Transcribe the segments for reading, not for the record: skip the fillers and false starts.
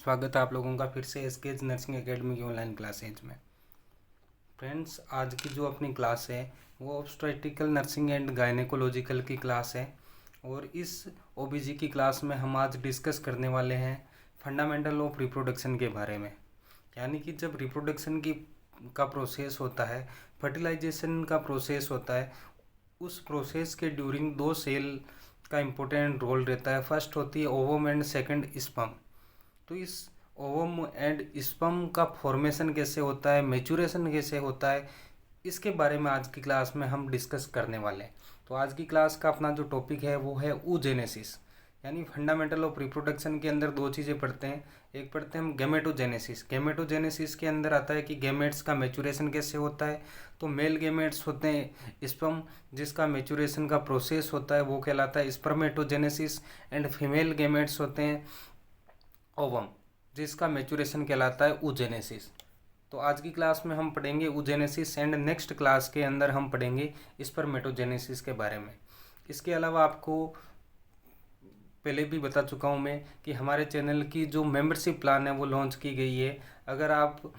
स्वागत है आप लोगों का फिर से एसकेज नर्सिंग एकेडमी की ऑनलाइन क्लासेज में। फ्रेंड्स, आज की जो अपनी क्लास है वो ऑब्स्टेट्रिकल नर्सिंग एंड गायनेकोलॉजिकल की क्लास है और इस ओबीजी की क्लास में हम आज डिस्कस करने वाले हैं फंडामेंटल ऑफ रिप्रोडक्शन के बारे में। यानी कि जब रिप्रोडक्शन की का प्रोसेस होता है, फर्टिलाइजेशन का प्रोसेस होता है, उस प्रोसेस के ड्यूरिंग दो सेल का इम्पोर्टेंट रोल रहता है। फर्स्ट होती है ओवम एंड सेकंड स्पर्म। तो इस ओवम एंड स्पर्म का फॉर्मेशन कैसे होता है, मैच्योरेशन कैसे होता है, इसके बारे में आज की क्लास में हम डिस्कस करने वाले हैं। तो आज की क्लास का अपना जो टॉपिक है वो है oogenesis। यानी फंडामेंटल ऑफ रिप्रोडक्शन के अंदर दो चीज़ें पढ़ते हैं। एक पढ़ते हैं हम गैमेटोजेनेसिस। गैमेटोजेनेसिस के अंदर आता है कि गैमेट्स का मैच्योरेशन कैसे होता है। तो मेल गैमेट्स होते हैं स्पर्म, जिसका मैच्योरेशन का प्रोसेस होता है वो कहलाता है स्पर्मेटोजेनेसिस। एंड फीमेल गैमेट्स होते हैं ओवम, जिसका मैच्योरेशन कहलाता है oogenesis। तो आज की क्लास में हम पढ़ेंगे oogenesis एंड नेक्स्ट क्लास के अंदर हम पढ़ेंगे स्पर्मेटोजेनेसिस के बारे में। इसके अलावा आपको पहले भी बता चुका हूँ मैं कि हमारे चैनल की जो मेंबरशिप प्लान है वो लॉन्च की गई है। अगर आप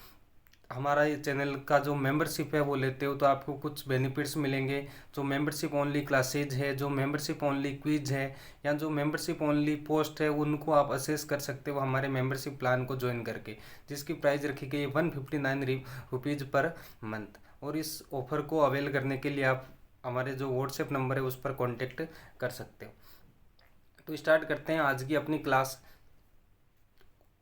हमारा ये चैनल का जो मेंबरशिप है वो लेते हो तो आपको कुछ बेनिफिट्स मिलेंगे। जो मेंबरशिप ओनली क्लासेज है, जो मेंबरशिप ओनली क्विज है, या जो मेंबरशिप ओनली पोस्ट है, उनको आप असेस कर सकते हो हमारे मेंबरशिप प्लान को ज्वाइन करके, जिसकी प्राइस रखी गई है 159 रुपीज़ पर मंथ। और इस ऑफर को अवेल करने के लिए आप हमारे जो व्हाट्सएप नंबर है उस पर कॉन्टेक्ट कर सकते हो। तो स्टार्ट करते हैं आज की अपनी क्लास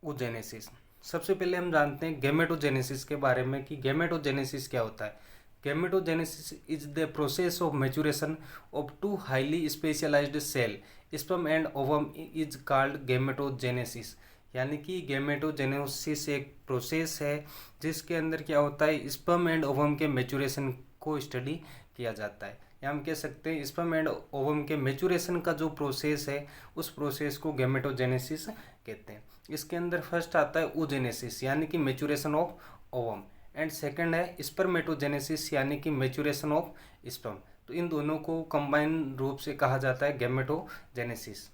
oogenesis। सबसे पहले हम जानते हैं गैमेटोजेनेसिस के बारे में कि गैमेटोजेनेसिस क्या होता है। Gametogenesis is the process of maturation of two highly specialized cell sperm and ovum is called gametogenesis. यानी कि गैमेटोजेनेसिस एक प्रोसेस है जिसके अंदर क्या होता है, स्पर्म एंड ओवम के मैच्योरेशन को स्टडी किया जाता है। या हम कह सकते हैं स्पर्म एंड ओवम के मैच्योरेशन का जो प्रोसेस है उस प्रोसेस को गैमेटोजेनेसिस कहते हैं। इसके अंदर फर्स्ट आता है oogenesis यानी कि maturation of ovum, and second है स्पर्मेटोजेनेसिस यानी कि मैच्योरेशन ऑफ स्पर्म। तो इन दोनों को कंबाइन रूप से कहा जाता है गैमेटोजेनेसिस।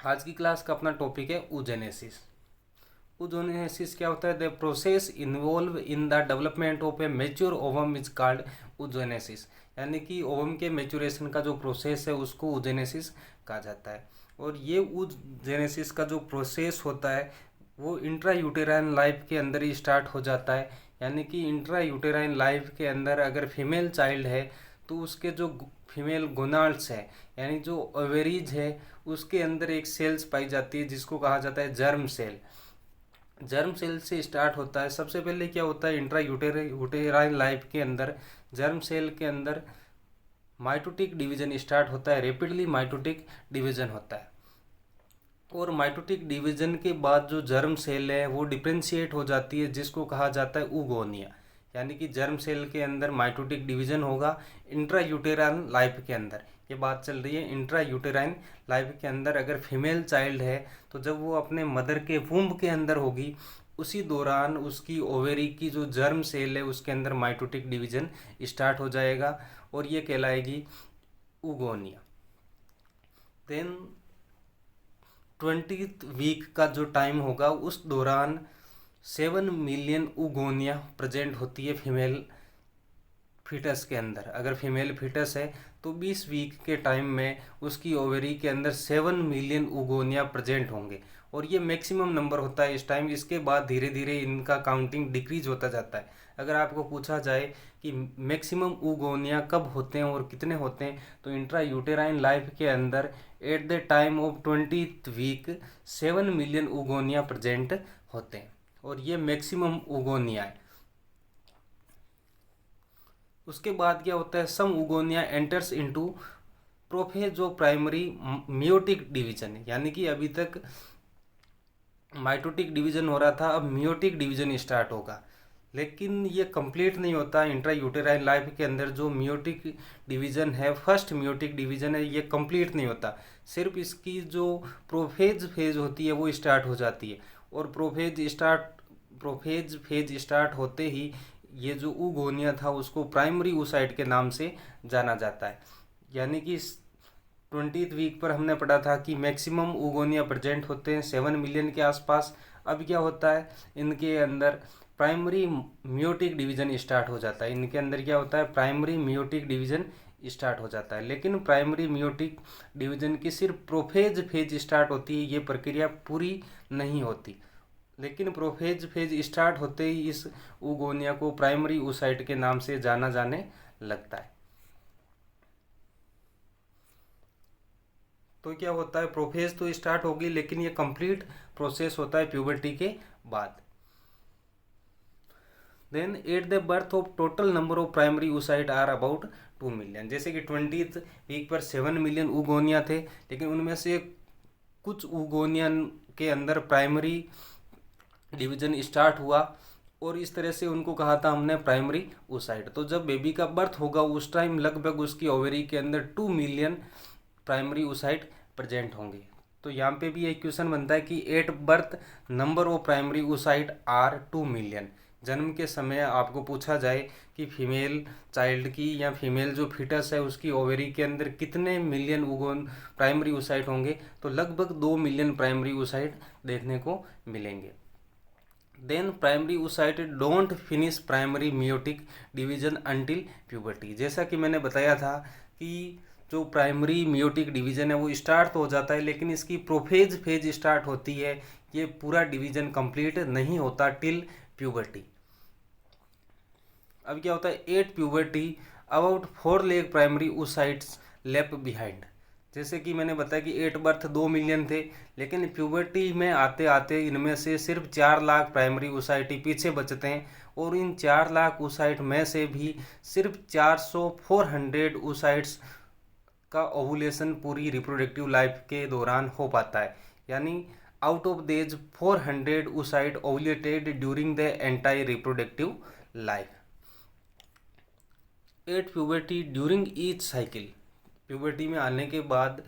आज की क्लास का अपना टॉपिक है oogenesis। oogenesis क्या होता है? The process involve in the development of a mature ovum is called oogenesis। यानी कि ओवम के मैच्योरेशन का जो प्रोसेस है उसको oogenesis कहा जाता है। और ये oogenesis का जो प्रोसेस होता है वो इंट्रा यूटेराइन लाइफ के अंदर ही स्टार्ट हो जाता है। यानी कि इंट्रा यूटेराइन लाइफ के अंदर अगर फीमेल चाइल्ड है तो उसके जो फीमेल गोनाड्स है, यानी जो ओवेरीज है, उसके अंदर एक सेल्स पाई जाती है जिसको कहा जाता है जर्म सेल। जर्म सेल से स्टार्ट होता है। सबसे पहले क्या होता है, इंट्रा यूटेराइन लाइफ के अंदर जर्म सेल के अंदर माइटोटिक डिवीजन स्टार्ट होता है। रेपिडली माइटोटिक डिवीजन होता है और माइटोटिक डिवीजन के बाद जो जर्म सेल है वो डिफ्रेंशिएट हो जाती है जिसको कहा जाता है ऊगोनिया। यानी कि जर्म सेल के अंदर माइटोटिक डिवीजन होगा इंट्रा यूटेराइन लाइफ के अंदर। ये बात चल रही है इंट्रा यूटेराइन लाइफ के अंदर। अगर फीमेल चाइल्ड है तो जब वो अपने मदर के वुम्ब के अंदर होगी उसी दौरान उसकी ओवेरी की जो जर्म सेल है उसके अंदर माइटोटिक डिवीजन स्टार्ट हो जाएगा और ये कहलाएगी ऊगोनिया। देन 20th वीक का जो टाइम होगा उस दौरान 7 मिलियन ऊगोनिया प्रेजेंट होती है फीमेल फीटस के अंदर। अगर फीमेल फीटस है तो 20 वीक के टाइम में उसकी ओवरी के अंदर 7 मिलियन ऊगोनिया प्रेजेंट होंगे और ये मैक्सिमम नंबर होता है इस टाइम। इसके बाद धीरे धीरे इनका काउंटिंग डिक्रीज होता जाता है। अगर आपको पूछा जाए कि मैक्सिमम ऊगोनिया कब होते हैं और कितने होते हैं तो इंट्रा यूटेराइन लाइफ के अंदर at the time of 20th week 7 million oogonia present होते हैं और ये मैक्सिमम ऊगोनिया है। उसके बाद क्या होता है, सम ऊगोनिया एंटर्स इनटू प्रोफेज जो प्राइमरी मियोटिक डिवीजन है। यानी कि अभी तक माइटोटिक डिवीजन हो रहा था, अब मियोटिक डिवीजन स्टार्ट होगा, लेकिन ये कंप्लीट नहीं होता। इंट्रा यूटेराइन लाइफ के अंदर जो मियोटिक डिवीजन है, फर्स्ट मियोटिक डिवीजन है, ये कंप्लीट नहीं होता। सिर्फ इसकी जो प्रोफेज फेज होती है वो स्टार्ट हो जाती है और प्रोफेज फेज स्टार्ट होते ही ये जो ऊगोनिया था उसको प्राइमरी oocyte के नाम से जाना जाता है। यानी कि 20th वीक पर हमने पढ़ा था कि मैक्सिमम ऊगोनिया प्रेजेंट होते हैं 7 मिलियन के आसपास। अब क्या होता है, इनके अंदर प्राइमरी मियोटिक डिवीजन स्टार्ट हो जाता है। इनके अंदर क्या होता है, प्राइमरी मियोटिक डिवीजन स्टार्ट हो जाता है। लेकिन प्राइमरी मियोटिक डिवीजन की सिर्फ प्रोफेज फेज स्टार्ट होती है, ये प्रक्रिया पूरी नहीं होती। लेकिन प्रोफेज फेज स्टार्ट होते ही इस उगोनिया को प्राइमरी oocyte के नाम से जाना जाने लगता है। तो क्या होता है, प्रोफेज तो स्टार्ट होगी लेकिन ये कंप्लीट प्रोसेस होता है प्यूबर्टी के बाद। Then at the birth of total number of primary oocyte are about 2 million. जैसे कि 20th वीक पर 7 मिलियन उगोनिया थे, लेकिन उनमें से कुछ उगोनियन के अंदर प्राइमरी डिवीजन स्टार्ट हुआ और इस तरह से उनको कहा था हमने प्राइमरी oocyte। तो जब बेबी का बर्थ होगा उस टाइम लगभग उसकी ओवरी के अंदर 2 मिलियन प्राइमरी oocyte प्रेजेंट होंगे। तो यहाँ पे भी एक क्वेश्चन बनता है कि at birth number of primary oocyte are 2 million. जन्म के समय आपको पूछा जाए कि फीमेल चाइल्ड की या फीमेल जो फीटस है उसकी ओवरी के अंदर कितने मिलियन प्राइमरी oocyte होंगे, तो लगभग 2 मिलियन प्राइमरी oocyte देखने को मिलेंगे। Then primary oocyte don't finish primary meiotic division until puberty. जैसा कि मैंने बताया था कि जो प्राइमरी मियोटिक डिवीजन है वो स्टार्ट तो हो जाता है, लेकिन इसकी प्रोफेज फेज स्टार्ट होती है, ये पूरा डिवीजन कंप्लीट नहीं होता टिल प्यूबर्टी। अब क्या होता है, at puberty about 4 leg primary oocytes left behind. जैसे कि मैंने बताया कि एट बर्थ 2 मिलियन थे, लेकिन प्यूबर्टी में आते आते इनमें से सिर्फ 4 लाख प्राइमरी oocyte पीछे बचते हैं, और इन 4 लाख oocyte में से भी सिर्फ 400 oocytes का ओवुलेशन पूरी रिप्रोडक्टिव लाइफ के दौरान हो पाता है। यानी out of these 400 oocyte ovulated during the entire reproductive life. At puberty during each cycle. Puberty में आने के बाद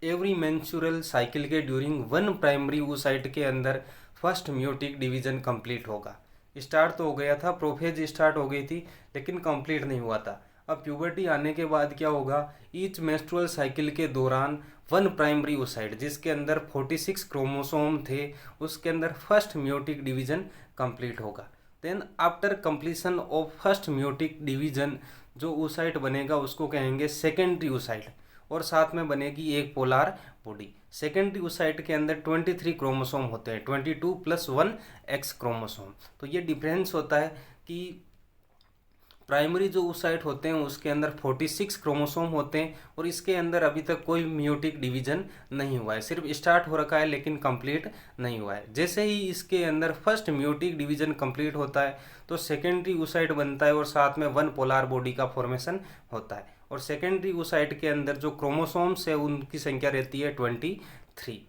एवरी मेंस्ट्रुअल साइकिल के ड्यूरिंग 1 प्राइमरी oocyte के अंदर फर्स्ट मियोटिक डिवीजन कंप्लीट होगा। स्टार्ट तो हो गया था, प्रोफेज स्टार्ट हो गई थी, लेकिन कंप्लीट नहीं हुआ था। अब प्यूबर्टी आने के बाद क्या होगा, ईच मेंस्ट्रुअल साइकिल के दौरान 1 प्राइमरी oocyte जिसके अंदर 46 क्रोमोसोम थे, उसके अंदर फर्स्ट मियोटिक डिवीजन कंप्लीट होगा। Then after completion of first meiotic division जो oocyte बनेगा उसको कहेंगे सेकेंडरी oocyte, और साथ में बनेगी एक पोलार बॉडी। सेकेंडरी oocyte के अंदर 23 क्रोमोसोम होते हैं, 22 + 1 एक्स क्रोमोसोम। तो ये डिफरेंस होता है कि प्राइमरी जो oocyte होते हैं उसके अंदर 46 क्रोमोसोम होते हैं, और इसके अंदर अभी तक कोई मियोटिक डिवीजन नहीं हुआ है, सिर्फ स्टार्ट हो रखा है लेकिन कंप्लीट नहीं हुआ है। जैसे ही इसके अंदर फर्स्ट मियोटिक डिवीजन कंप्लीट होता है तो सेकेंडरी oocyte बनता है और साथ में 1 पोलार बॉडी का फॉर्मेशन होता है। और सेकेंडरी oocyte के अंदर जो क्रोमोसोम्स है उनकी संख्या रहती है 23।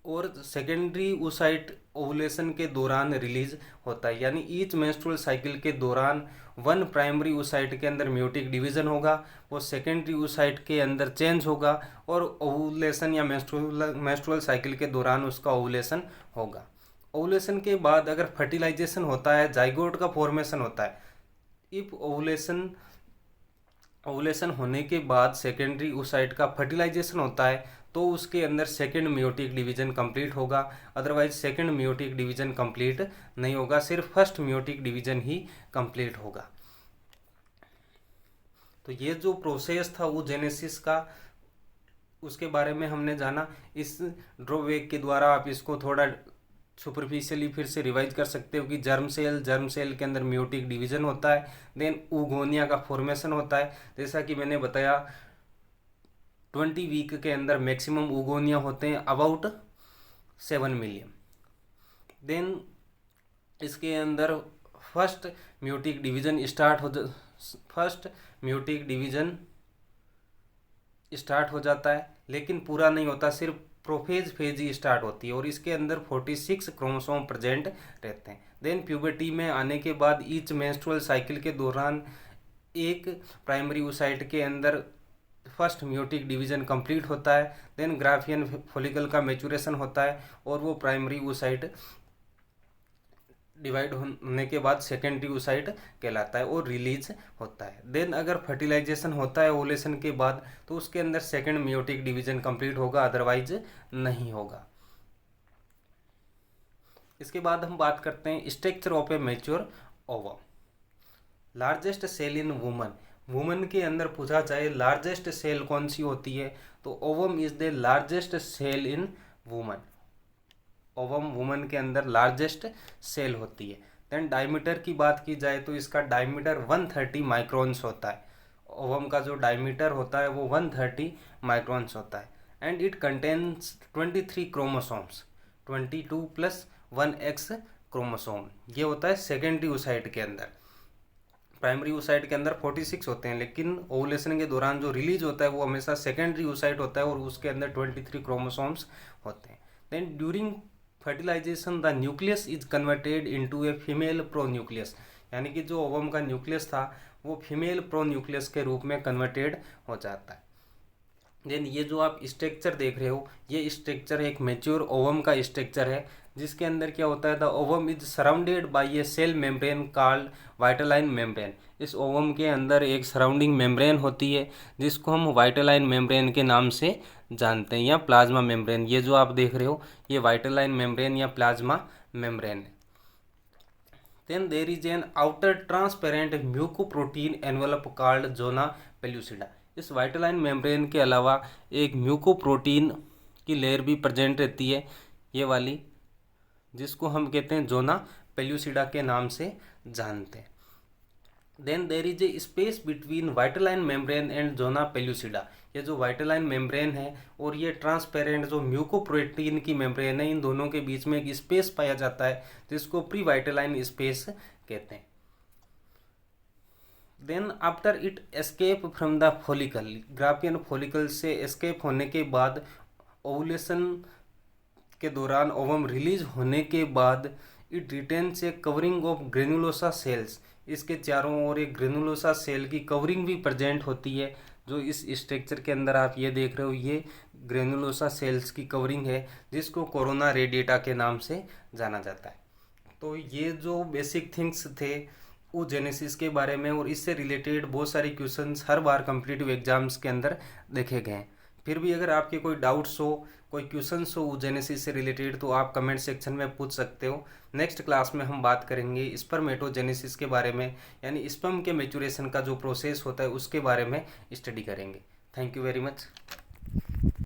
और सेकेंडरी oocyte ओवुलेशन के दौरान रिलीज होता है, यानी ईच मेंस्ट्रुअल साइकिल के दौरान 1 प्राइमरी oocyte के अंदर मियोटिक डिवीजन होगा, वो सेकेंडरी oocyte के अंदर चेंज होगा, और ओवुलेशन या मेंस्ट्रुअल साइकिल के दौरान उसका ओवुलेशन होगा। ओवुलेशन के बाद अगर फर्टिलाइजेशन होता है, जाइगोट का फॉर्मेशन होता है। इफ ओवुलेशन होने के बाद सेकेंडरी oocyte का फर्टिलाइजेशन होता है तो उसके अंदर सेकेंड मियोटिक डिवीजन कंप्लीट होगा, otherwise second meiotic division complete नहीं होगा, सिर्फ फर्स्ट मियोटिक डिवीजन ही कंप्लीट होगा। तो ये जो प्रोसेस था वो जेनेसिस का, उसके बारे में हमने जाना। इस ड्रॉवेक के द्वारा आप इसको थोड़ा सुपरफिशियली फिर से रिवाइज कर सकते हो कि जर्म सेल के अंदर मियोटिक डिवीजन होता है, देन उगोनिया का फॉर्मेशन होता है। जैसा कि मैंने बताया 20 वीक के अंदर मैक्सिमम उगोनिया होते हैं अबाउट 7 मिलियन। देन इसके अंदर फर्स्ट मियोटिक डिवीजन स्टार्ट हो जाता है, लेकिन पूरा नहीं होता, सिर्फ प्रोफेज फेज ही स्टार्ट होती है, और इसके अंदर 46 क्रोमोसोम प्रेजेंट रहते हैं। देन प्यूबर्टी में आने के बाद ईच मेंस्ट्रुअल साइकिल के दौरान एक प्राइमरी oocyte के अंदर फर्स्ट मियोटिक डिवीजन कंप्लीट होता है। देन ग्राफियन फॉलिकल का मैच्योरेशन होता है, और वो प्राइमरी oocyte डिवाइड होने के बाद सेकेंडरी oocyte कहलाता है और रिलीज होता है। देन अगर फर्टिलाइजेशन होता है ओवुलेशन के बाद तो उसके अंदर सेकेंड मियोटिक डिवीजन कंप्लीट होगा, अदरवाइज नहीं होगा। इसके बाद हम बात करते हैं structure of a mature ovum. Largest cell in woman, woman के अंदर पूछा जाए लार्जेस्ट सेल कौन सी होती है, तो ovum is the largest cell in woman. Ovum woman के अंदर लार्जेस्ट सेल होती है। देन डायमीटर की बात की जाए तो इसका डायमीटर 130 माइक्रोन्स होता है। ओवम का जो डायमीटर होता है वो 130 माइक्रोन्स होता है। And it contains 23 chromosomes, 22 plus 1x chromosome, ये होता है सेकेंडरी oocyte के अंदर। प्राइमरी oocyte के अंदर 46 होते हैं, लेकिन ओवुलेशन के दौरान जो रिलीज होता है वो हमेशा सेकेंडरी oocyte होता है और उसके अंदर 23 क्रोमोसोम्स होते हैं। Then during fertilization the nucleus is converted into a female pronucleus, यानी कि जो ओवम का न्यूक्लियस था वो फीमेल प्रोन्यूक्लियस के रूप में कन्वर्टेड हो जाता है। देन ये जो आप स्ट्रक्चर देख रहे हो, ये स्ट्रक्चर एक मैच्योर ओवम का स्ट्रक्चर है, जिसके अंदर क्या होता है, the ovum is surrounded by a cell membrane called vitelline membrane. इस ओवम के अंदर एक सराउंडिंग मेम्ब्रेन होती है जिसको हम वाइटलाइन मेम्ब्रेन के नाम से जानते हैं, या प्लाज्मा मेम्ब्रेन। ये जो आप देख रहे हो ये वाइटलाइन मेम्ब्रेन या प्लाज्मा मेम्ब्रेन है। Then there is an outer transparent mucoprotein envelope called zona pellucida. इस वाइटलाइन मेम्ब्रेन के अलावा एक म्यूकोप्रोटीन की लेयर भी प्रेजेंट रहती है, ये वाली, जिसको हम कहते हैं जोना पेल्यूसिडा के नाम से जानते हैं। Then there is a space between vitelline membrane and zona pellucida. ये जो वाइटलाइन मेम्ब्रेन है और ये ट्रांसपेरेंट जो म्यूकोप्रोटीन की मेम्ब्रेन है, इन दोनों के बीच में एक स्पेस पाया जाता है जिसको प्री वाइटलाइन स्पेस कहते हैं। Then after it escape from the follicle, Graafian follicle से एस्केप होने के बाद, ओवुलेशन के दौरान ओवम रिलीज होने के बाद, it retains A covering of granulosa cells. इसके चारों ओर एक ग्रेनुलोसा सेल की कवरिंग भी प्रेजेंट होती है। जो इस स्ट्रक्चर के अंदर आप ये देख रहे हो, ये ग्रेनुलोसा सेल्स की कवरिंग है जिसको कोरोना रेडिएटा के नाम से जाना जाता है। तो ये जो बेसिक थिंग्स थे oogenesis के बारे में, और इससे रिलेटेड बहुत सारे क्वेश्चंस हर बार कॉम्पिटिटिव एग्जाम्स के अंदर देखे गए हैं। फिर भी अगर आपके कोई डाउट्स हो, कोई क्वेश्चंस हो oogenesis से रिलेटेड, तो आप कमेंट सेक्शन में पूछ सकते हो। नेक्स्ट क्लास में हम बात करेंगे स्पर्मेटोजेनेसिस के बारे में, यानी स्पर्म के मैच्योरेशन का जो प्रोसेस होता है उसके बारे में स्टडी करेंगे। Thank you very much.